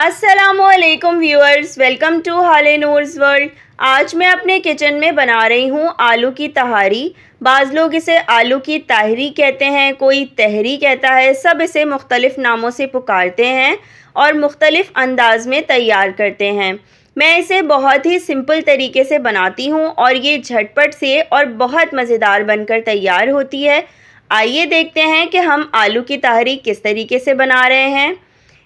अस्सलामुअलैकुम viewers, welcome to हाले Noor's world. आज मैं अपने किचन में बना रही हूँ आलू की तहारी। बाज़ लोग इसे आलू की ताहरी कहते हैं, कोई तहरी कहता है, सब इसे मुख्तलिफ़ नामों से पुकारते हैं और मुख्तलिफ़ अंदाज में तैयार करते हैं। मैं इसे बहुत ही सिंपल तरीके से बनाती हूँ और ये झटपट से और बहुत मज़ेदार बनकर तैयार होती है। आइए देखते हैं कि हम आलू की तहरी किस तरीके से बना रहे हैं।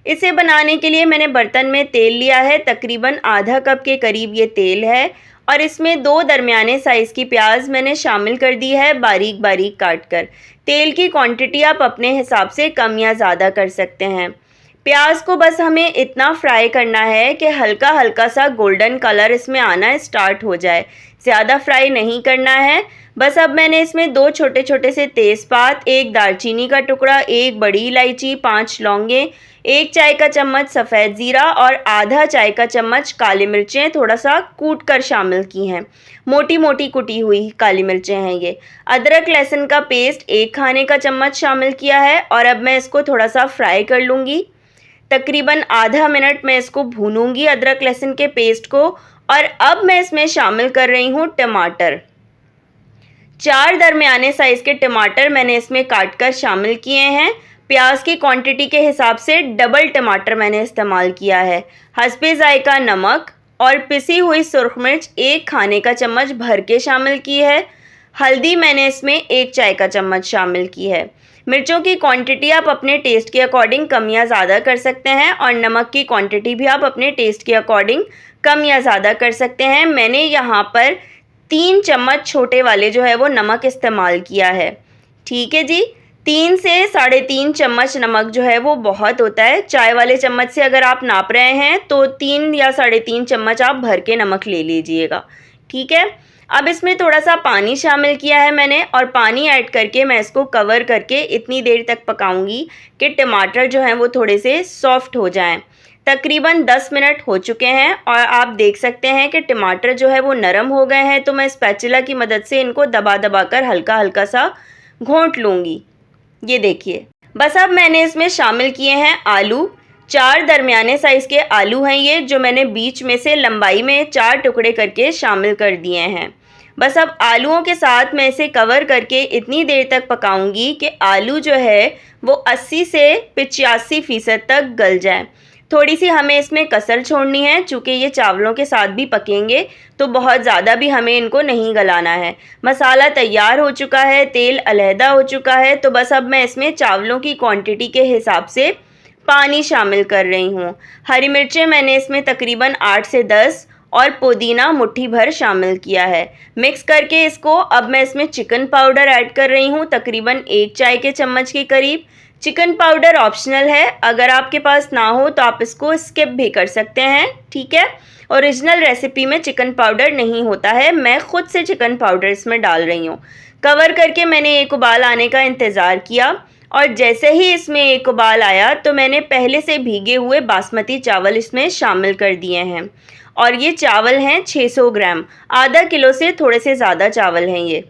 इसे बनाने के लिए मैंने बर्तन में तेल लिया है, तकरीबन आधा कप के करीब ये तेल है और इसमें 2 दरमियाने साइज़ की प्याज मैंने शामिल कर दी है बारीक बारीक काट कर। तेल की क्वांटिटी आप अपने हिसाब से कम या ज़्यादा कर सकते हैं। प्याज को बस हमें इतना फ्राई करना है कि हल्का हल्का सा गोल्डन कलर इसमें आना स्टार्ट हो जाए, ज़्यादा फ्राई नहीं करना है। बस अब मैंने इसमें 2 छोटे छोटे से तेज़पात, 1 दालचीनी का टुकड़ा, 1 बड़ी इलायची, 5 लौंगे, 1 चाय का चम्मच सफ़ेद ज़ीरा और आधा चाय का चम्मच काली मिर्चें थोड़ा सा कूट कर शामिल की हैं। मोटी मोटी कुटी हुई काली मिर्चें हैं ये। अदरक लहसुन का पेस्ट 1 खाने का चम्मच शामिल किया है और अब मैं इसको थोड़ा सा फ्राई कर लूँगी। तकरीबन आधा मिनट मैं इसको भूनूंगी अदरक लहसुन के पेस्ट को। और अब मैं इसमें शामिल कर रही हूँ टमाटर। 4 दरमियाने साइज़ के टमाटर मैंने इसमें काट कर शामिल किए हैं। प्याज की क्वांटिटी के हिसाब से डबल टमाटर मैंने इस्तेमाल किया है। हस्बे ज़ायका नमक और पिसी हुई सुर्ख मिर्च 1 खाने का चम्मच भर के शामिल की है। हल्दी मैंने इसमें 1 चाय का चम्मच शामिल की है। मिर्चों की क्वांटिटी आप अपने टेस्ट के अकॉर्डिंग कम या ज़्यादा कर सकते हैं और नमक की क्वांटिटी भी आप अपने टेस्ट के अकॉर्डिंग कम या ज़्यादा कर सकते हैं। मैंने यहाँ पर 3 चम्मच छोटे वाले जो है वो नमक इस्तेमाल किया है। ठीक है जी, 3 से 3.5 चम्मच नमक जो है वो बहुत होता है। चाय वाले चम्मच से अगर आप नाप रहे हैं तो 3 या 3.5 चम्मच आप भर के नमक ले लीजिएगा। ठीक है, अब इसमें थोड़ा सा पानी शामिल किया है मैंने और पानी ऐड करके मैं इसको कवर करके इतनी देर तक पकाऊंगी कि टमाटर जो हैं वो थोड़े से सॉफ्ट हो जाएं। तकरीबन 10 मिनट हो चुके हैं और आप देख सकते हैं कि टमाटर जो है वो नरम हो गए हैं। तो मैं स्पैचुला की मदद से इनको दबा दबा कर हल्का हल्का सा घोंट लूँगी। ये देखिए, बस अब मैंने इसमें शामिल किए हैं आलू। 4 दरमियाने साइज़ के आलू हैं ये, जो मैंने बीच में से लंबाई में 4 टुकड़े करके शामिल कर दिए हैं। बस अब आलूओं के साथ मैं इसे कवर करके इतनी देर तक पकाऊंगी कि आलू जो है वो 80 से 85% तक गल जाए। थोड़ी सी हमें इसमें कसर छोड़नी है, चूँकि ये चावलों के साथ भी पकेंगे तो बहुत ज़्यादा भी हमें इनको नहीं गलाना है। मसाला तैयार हो चुका है, तेल अलहदा हो चुका है। तो बस अब मैं इसमें चावलों की क्वांटिटी के हिसाब से पानी शामिल कर रही हूँ। हरी मिर्चें मैंने इसमें तकरीबन 8 से 10 और पुदीना मुट्ठी भर शामिल किया है। मिक्स करके इसको अब मैं इसमें चिकन पाउडर ऐड कर रही हूँ, तकरीबन 1 चाय के चम्मच के करीब। चिकन पाउडर ऑप्शनल है, अगर आपके पास ना हो तो आप इसको स्किप भी कर सकते हैं। ठीक है, ओरिजिनल रेसिपी में चिकन पाउडर नहीं होता है, मैं खुद से चिकन पाउडर इसमें डाल रही हूँ। कवर करके मैंने एक उबाल आने का इंतज़ार किया और जैसे ही इसमें एक उबाल आया तो मैंने पहले से भीगे हुए बासमती चावल इसमें शामिल कर दिए हैं। और ये चावल हैं 600 ग्राम, आधा किलो से थोड़े से ज़्यादा चावल हैं ये।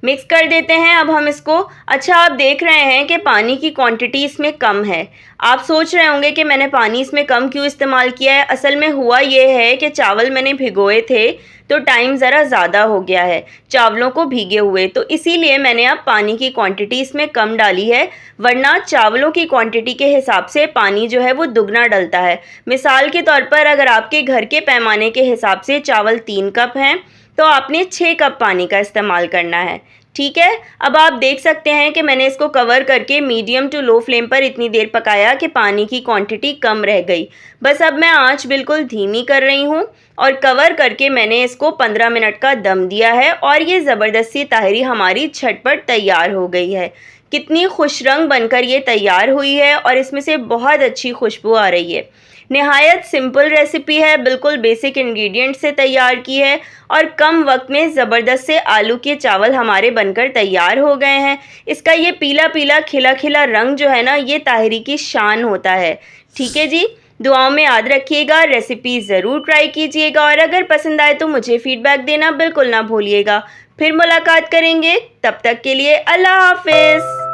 मिक्स कर देते हैं अब हम इसको। अच्छा, आप देख रहे हैं कि पानी की क्वांटिटी इसमें कम है। आप सोच रहे होंगे कि मैंने पानी इसमें कम क्यों इस्तेमाल किया है। असल में हुआ ये है कि चावल मैंने भिगोए थे तो टाइम ज़रा ज़्यादा हो गया है चावलों को भीगे हुए, तो इसीलिए मैंने अब पानी की क्वांटिटी इसमें कम डाली है। वरना चावलों की क्वांटिटी के हिसाब से पानी जो है वो दुगना डलता है। मिसाल के तौर पर अगर आपके घर के पैमाने के हिसाब से चावल 3 कप हैं तो आपने 6 कप पानी का इस्तेमाल करना है। ठीक है, अब आप देख सकते हैं कि मैंने इसको कवर करके मीडियम टू लो फ्लेम पर इतनी देर पकाया कि पानी की क्वांटिटी कम रह गई। बस अब मैं आंच बिल्कुल धीमी कर रही हूँ और कवर करके मैंने इसको 15 मिनट का दम दिया है और ये ज़बरदस्ती ताहरी हमारी झटपट तैयार हो गई है। कितनी खुश रंग बनकर ये तैयार हुई है और इसमें से बहुत अच्छी खुशबू आ रही है। नहायत सिंपल रेसिपी है, बिल्कुल बेसिक इंग्रेडिएंट से तैयार की है और कम वक्त में ज़बरदस्त से आलू के चावल हमारे बनकर तैयार हो गए हैं। इसका ये पीला पीला खिला खिला रंग जो है ना, ये ताहरी की शान होता है। ठीक है जी, दुआओं में याद रखिएगा, रेसिपी ज़रूर ट्राई कीजिएगा और अगर पसंद आए तो मुझे फीडबैक देना बिल्कुल ना भूलिएगा। फिर मुलाकात करेंगे, तब तक के लिए अल्लाह हाफिज़।